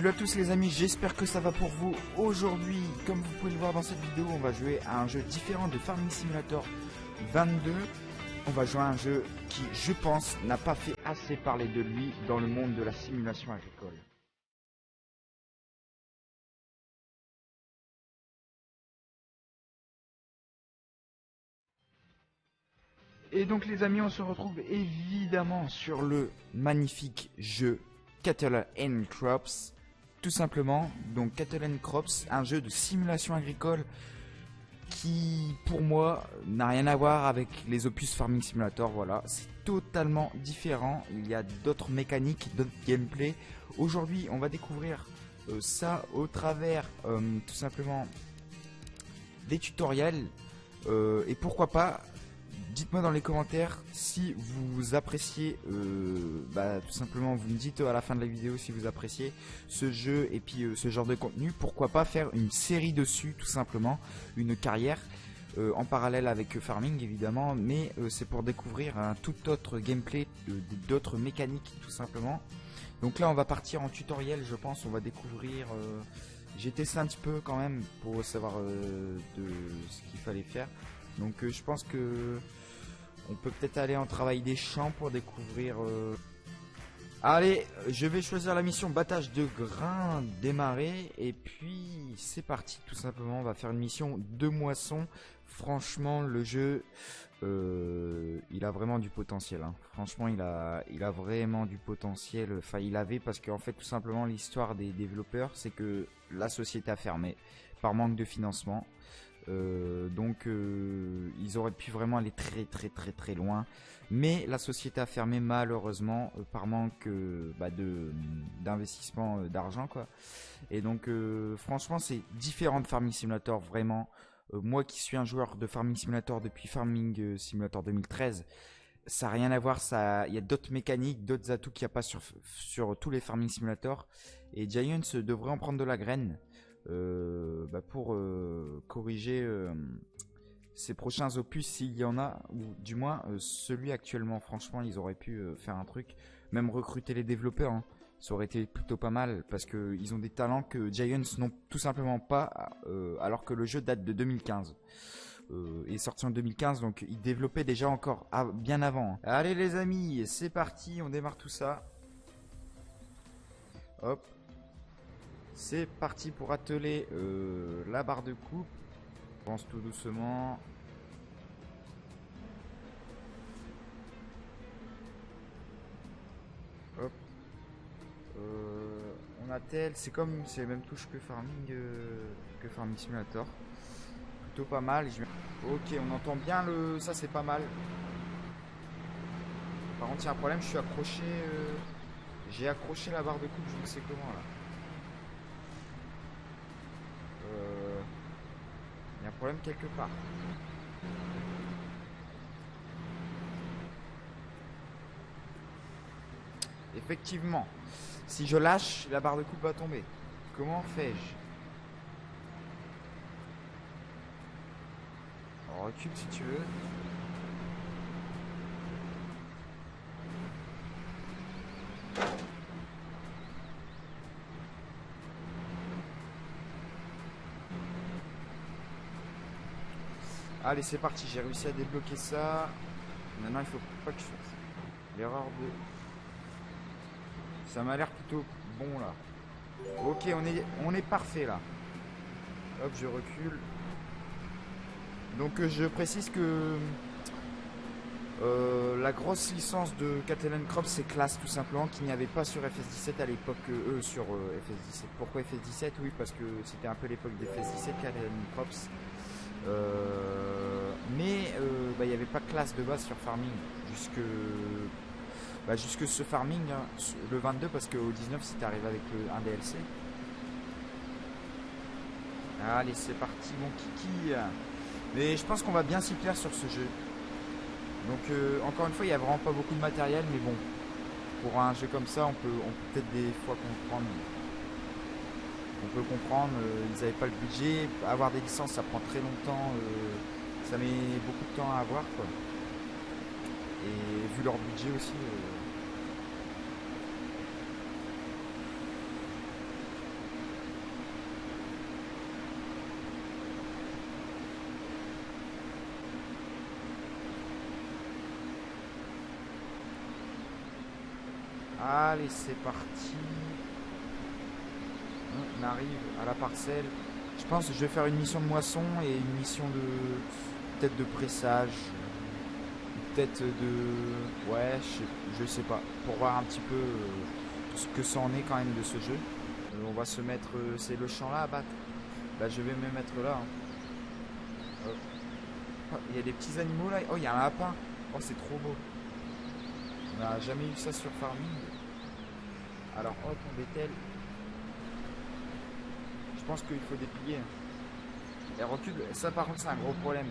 Salut à tous les amis, j'espère que ça va pour vous. Aujourd'hui, comme vous pouvez le voir dans cette vidéo, on va jouer à un jeu différent de Farming Simulator 22. On va jouer à un jeu qui, je pense, n'a pas fait assez parler de lui dans le monde de la simulation agricole. Et donc les amis, on se retrouve évidemment sur le magnifique jeu Cattle and Crops. Tout simplement, donc Cattle and Crops, un jeu de simulation agricole qui, pour moi, n'a rien à voir avec les opus Farming Simulator. Voilà, c'est totalement différent. Il y a d'autres mécaniques, d'autres gameplay. Aujourd'hui, on va découvrir ça au travers, tout simplement, des tutoriels. Et pourquoi pas, dites-moi dans les commentaires si vous appréciez, tout simplement vous me dites à la fin de la vidéo si vous appréciez ce jeu et puis ce genre de contenu. Pourquoi pas faire une série dessus, tout simplement, une carrière en parallèle avec Farming évidemment, mais c'est pour découvrir un tout autre gameplay, d'autres mécaniques tout simplement. Donc là on va partir en tutoriel, je pense. On va découvrir, j'ai testé un petit peu quand même pour savoir de ce qu'il fallait faire. Donc je pense que on peut peut-être aller en travail des champs pour découvrir. Allez, je vais choisir la mission battage de grains, démarrer, et puis c'est parti tout simplement. On va faire une mission de moisson. Franchement, le jeu, il a vraiment du potentiel. Hein. Franchement, il a vraiment du potentiel. Enfin, il avait parce qu'en fait, tout simplement, l'histoire des développeurs, c'est que la société a fermé par manque de financement. Donc ils auraient pu vraiment aller très loin, mais la société a fermé malheureusement par manque d'investissement d'argent quoi. Et donc franchement c'est différent de Farming Simulator vraiment. Moi qui suis un joueur de Farming Simulator depuis Farming Simulator 2013, ça n'a rien à voir. Il y a d'autres mécaniques, d'autres atouts qu'il n'y a pas sur tous les Farming Simulator, et Giants devrait en prendre de la graine pour corriger ces prochains opus s'il y en a, ou du moins celui actuellement. Franchement ils auraient pu faire un truc, même recruter les développeurs, hein. Ça aurait été plutôt pas mal parce que ils ont des talents que Giants n'ont tout simplement pas, alors que le jeu date de 2015 est sorti en 2015, donc ils développaient déjà encore bien avant. Allez les amis, c'est parti, on démarre tout ça. Hop, c'est parti pour atteler la barre de coupe. On avance tout doucement. Hop. On attelle. C'est les mêmes touches que Farming Simulator. Plutôt pas mal. Ok, on entend bien le. Ça c'est pas mal. Par contre, il y a un problème. Je suis accroché. J'ai accroché la barre de coupe. Je ne sais comment là. Il y a un problème quelque part. Effectivement, si je lâche, la barre de coupe va tomber. Comment fais-je? On recule si tu veux. Allez, c'est parti, j'ai réussi à débloquer ça. Maintenant, il faut pas que je fasse l'erreur de... Ça m'a l'air plutôt bon là. Ok, on est parfait là. Hop, je recule. Donc je précise que la grosse licence de Cattle and Crops, c'est Class tout simplement, qu'il n'y avait pas sur FS17 à l'époque, sur FS17. Pourquoi FS17? Oui, parce que c'était un peu l'époque des FS17, Cattle and Crops. Mais il n'y avait pas de classe de base sur Farming jusque ce Farming, hein, le 22, parce qu'au 19 c'était arrivé avec un DLC. Allez, c'est parti mon kiki. Mais je pense qu'on va bien s'y plaire sur ce jeu. Donc encore une fois, il n'y a vraiment pas beaucoup de matériel, mais bon, pour un jeu comme ça, on peut peut-être des fois comprendre. On peut comprendre, ils n'avaient pas le budget. Avoir des licences, ça prend très longtemps. Ça met beaucoup de temps à avoir, quoi. Et vu leur budget aussi. Allez, c'est parti. On arrive à la parcelle. Je pense que je vais faire une mission de moisson et une mission de... peut-être de pressage. Peut-être de... ouais, je sais pas. Pour voir un petit peu ce que ça en est quand même de ce jeu. On va se mettre... c'est le champ là à battre. Bah je vais me mettre là. Hein. Oh, il y a des petits animaux là. Oh, il y a un lapin. Oh, c'est trop beau. On n'a jamais eu ça sur Farming. Alors, hop, on dételle. Je pense qu'il faut déplier. Et recule, ça par contre c'est un gros problème.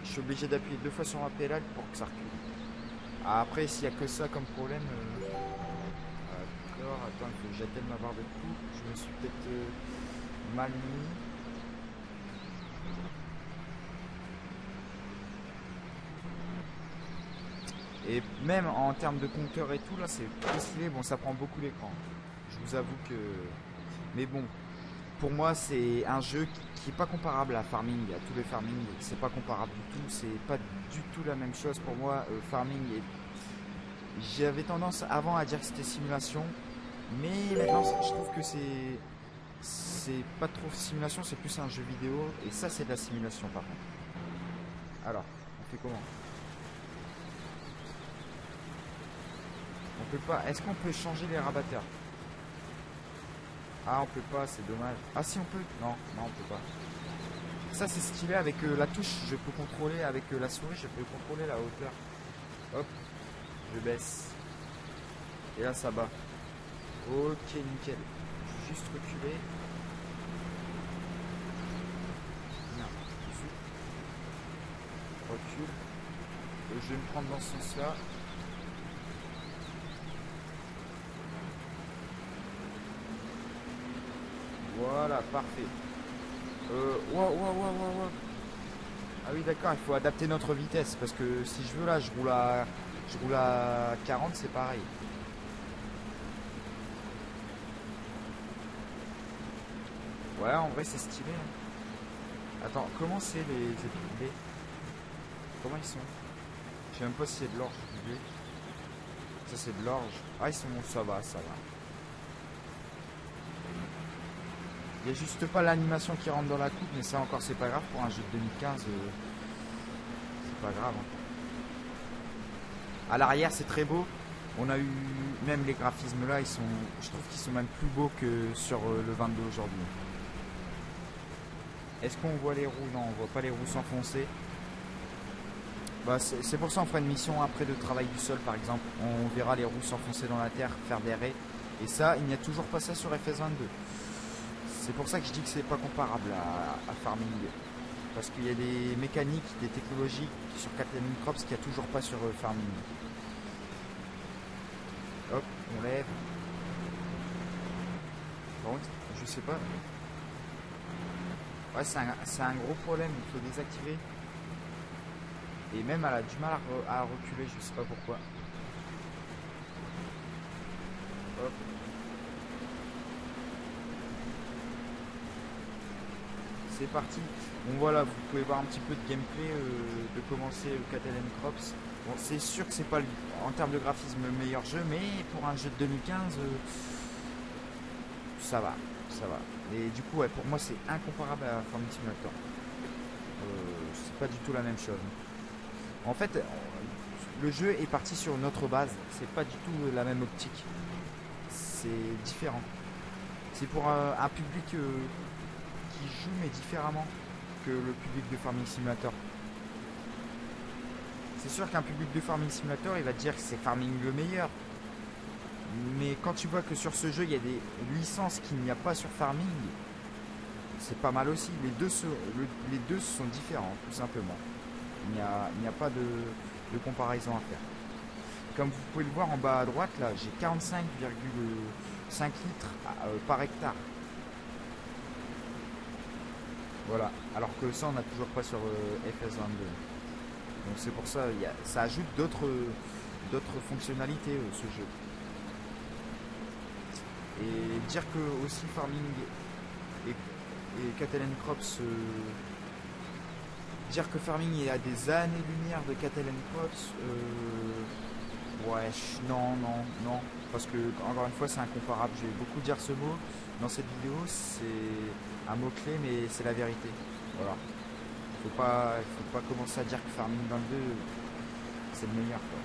Je suis obligé d'appuyer 2 fois sur la pédale pour que ça recule. Après, s'il n'y a que ça comme problème... d'accord, attends, il faut que j'atteigne ma barre de coups. Je me suis peut-être mal mis. Et même en termes de compteur et tout, là, c'est très stylé. Bon, ça prend beaucoup l'écran. Je vous avoue que... mais bon, pour moi, c'est un jeu qui est pas comparable à Farming. À tous les Farming, c'est pas comparable du tout. C'est pas du tout la même chose pour moi. Farming, j'avais tendance avant à dire que c'était simulation. Mais maintenant, je trouve que c'est pas trop simulation, c'est plus un jeu vidéo. Et ça, c'est de la simulation, par contre. Alors, on fait comment? On peut pas. Est-ce qu'on peut changer les rabatteurs? Ah, on peut pas, c'est dommage. Ah, si on peut. Non, non, on peut pas. Ça, c'est stylé avec la touche. Je peux contrôler avec la souris, je peux contrôler la hauteur. Hop, je baisse. Et là, ça bat. Ok, nickel. Je vais juste reculer. Merde, recule. Je vais me prendre dans ce sens-là. Voilà, parfait. Wow. Ah oui, d'accord, il faut adapter notre vitesse parce que si je veux là, je roule à 40, c'est pareil. Ouais, en vrai, c'est stylé. Hein. Attends, comment c'est les épis? Comment ils sont? Je sais même pas si c'est de l'orge du blé. Ça, c'est de l'orge. Ah, ils sont... ça va, ça va. Il n'y a juste pas l'animation qui rentre dans la coupe, mais ça encore c'est pas grave pour un jeu de 2015. C'est pas grave. Hein. À l'arrière c'est très beau. On a eu même les graphismes là, je trouve qu'ils sont même plus beaux que sur le 22 aujourd'hui. Est-ce qu'on voit les roues? Non, on voit pas les roues s'enfoncer. Bah, c'est pour ça qu'on fera une mission après de travail du sol par exemple. On verra les roues s'enfoncer dans la terre, faire des raies. Et ça, il n'y a toujours pas ça sur FS22. C'est pour ça que je dis que c'est pas comparable à Farming. Parce qu'il y a des mécaniques, des technologies sur Captain Crops qu'il n'y a toujours pas sur Farming. Hop, on lève. Par contre, je sais pas. Ouais, c'est un gros problème, il faut désactiver. Et même elle a du mal à reculer, je sais pas pourquoi. Hop. C'est parti. Bon voilà, vous pouvez voir un petit peu de gameplay de commencer le Catalan Crops. Bon, c'est sûr que c'est pas en termes de graphisme le meilleur jeu, mais pour un jeu de 2015, ça va, ça va. Et du coup, ouais, pour moi, c'est incomparable à Farming Simulator. C'est pas du tout la même chose. En fait, le jeu est parti sur une autre base. C'est pas du tout la même optique. C'est différent. C'est pour un public qui joue mais différemment que le public de Farming Simulator. C'est sûr qu'un public de Farming Simulator, il va dire que c'est Farming le meilleur. Mais quand tu vois que sur ce jeu, il y a des licences qu'il n'y a pas sur Farming, c'est pas mal aussi. Les deux sont différents, tout simplement. Il n'y a pas de comparaison à faire. Comme vous pouvez le voir en bas à droite, là, j'ai 45,5 litres par hectare. Voilà, alors que ça, on n'a toujours pas sur FS22. Donc c'est pour ça, ça ajoute d'autres fonctionnalités, ce jeu. Et dire que aussi Farming et Catalan Crops, dire que Farming est à des années-lumière de Catalan Crops, Ouais, non, non, non. Parce que, encore une fois, c'est incomparable. Je vais beaucoup dire ce mot dans cette vidéo. C'est un mot-clé, mais c'est la vérité. Voilà. Faut pas commencer à dire que Farming 22, c'est le meilleur, quoi.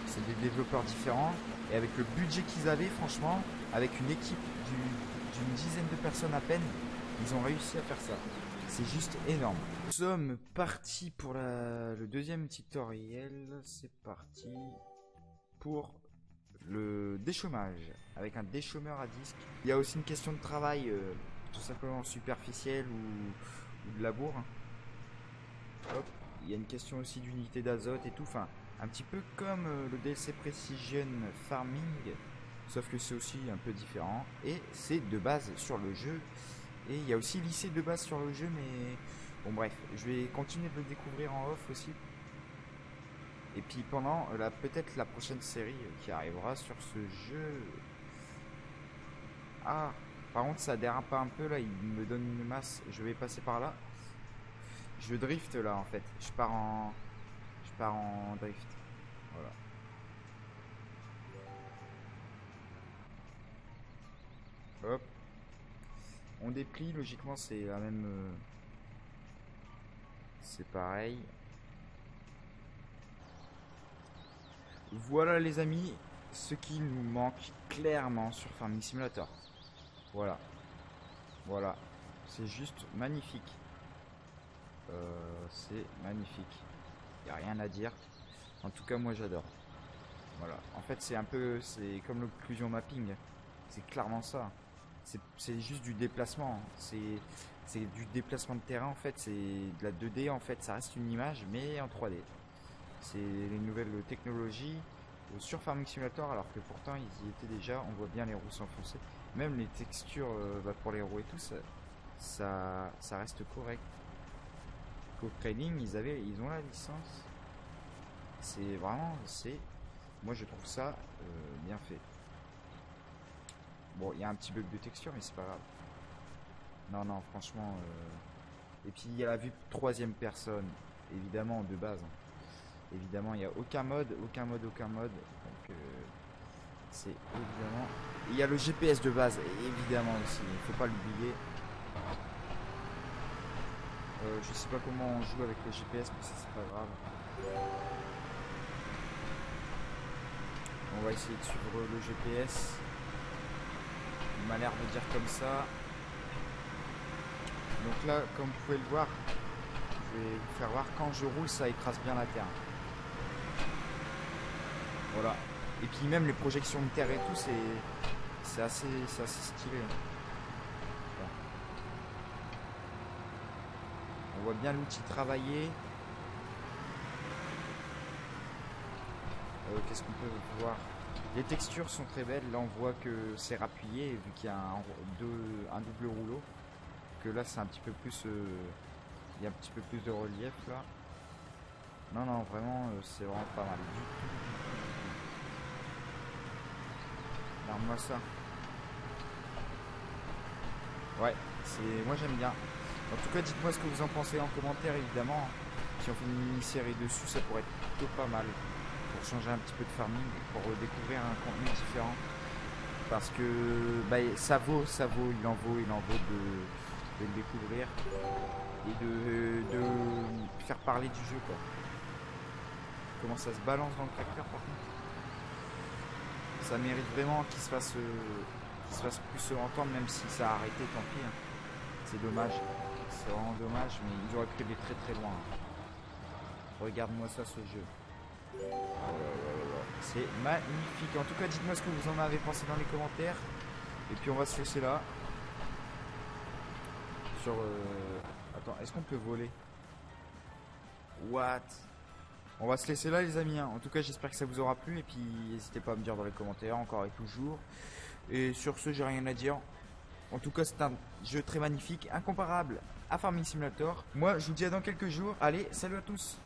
C'est des développeurs différents. Et avec le budget qu'ils avaient, franchement, avec une équipe d'une dizaine de personnes à peine, ils ont réussi à faire ça. C'est juste énorme. Nous sommes partis pour le deuxième tutoriel. C'est parti pour le déchômage. Avec un déchômeur à disque. Il y a aussi une question de travail, tout simplement superficielle ou de labour. Hop. Il y a une question aussi d'unité d'azote et tout. Enfin, un petit peu comme le DLC Precision Farming. Sauf que c'est aussi un peu différent. Et c'est de base sur le jeu. Et il y a aussi lycée de base sur le jeu, mais bon bref, je vais continuer de le découvrir en off aussi. Et puis pendant peut-être la prochaine série qui arrivera sur ce jeu. Ah, par contre ça dérape un peu là, il me donne une masse, je vais passer par là. Je drift là en fait, je pars en drift. Voilà. Hop. On déplie, logiquement c'est la même... c'est pareil. Voilà les amis, ce qui nous manque clairement sur Farming Simulator. Voilà. Voilà. C'est juste magnifique. C'est magnifique. Il n'y a rien à dire. En tout cas moi j'adore. Voilà. En fait c'est un peu... c'est comme l'occlusion mapping. C'est clairement ça. C'est juste du déplacement. C'est du déplacement de terrain en fait. C'est de la 2D en fait. Ça reste une image mais en 3D. C'est les nouvelles technologies sur Farming Simulator, alors que pourtant ils y étaient déjà. On voit bien les roues s'enfoncer. Même les textures pour les roues et tout, ça reste correct. Co-Trading, ils ont la licence. C'est vraiment, moi je trouve ça bien fait. Bon, il y a un petit bug de texture, mais c'est pas grave. Non, non, franchement. Et puis il y a la vue troisième personne, évidemment de base. Évidemment, il n'y a aucun mode. Donc, c'est évidemment. Et il y a le GPS de base, évidemment aussi. Il faut pas l'oublier. Je sais pas comment on joue avec le GPS, mais ça c'est pas grave. On va essayer de suivre le GPS. Il m'a l'air de dire comme ça. Donc là, comme vous pouvez le voir, je vais vous faire voir quand je roule, ça écrase bien la terre. Voilà. Et puis même les projections de terre et tout, c'est assez stylé. Bon. On voit bien l'outil travailler. Qu'est-ce qu'on peut voir? Les textures sont très belles. Là on voit que c'est rappuyé vu qu'il y a un double rouleau. Que là c'est un petit peu plus... il y a un petit peu plus de relief là. Non, non, vraiment, c'est vraiment pas mal. Regarde-moi ça. Ouais, moi j'aime bien. En tout cas, dites-moi ce que vous en pensez en commentaire, évidemment. Si on fait une mini-série dessus, ça pourrait être plutôt pas mal. Pour changer un petit peu de farming, pour découvrir un contenu différent. Parce que bah, ça vaut, il en vaut de le découvrir. Et de faire parler du jeu, quoi. Comment ça se balance dans le tracteur, par contre. Ça mérite vraiment qu'il se fasse plus se entendre, même si ça a arrêté, tant pis. Hein. C'est dommage. C'est vraiment dommage, mais ils auraient pu aller très très loin. Regarde-moi ça, ce jeu. C'est magnifique. En tout cas, dites-moi ce que vous en avez pensé dans les commentaires. Et puis on va se laisser là. Sur... Attends, est-ce qu'on peut voler? What? On va se laisser là les amis, hein. En tout cas j'espère que ça vous aura plu. Et puis n'hésitez pas à me dire dans les commentaires encore et toujours. Et sur ce j'ai rien à dire. En tout cas c'est un jeu très magnifique, incomparable à Farming Simulator. Moi je vous dis à dans quelques jours. Allez, salut à tous.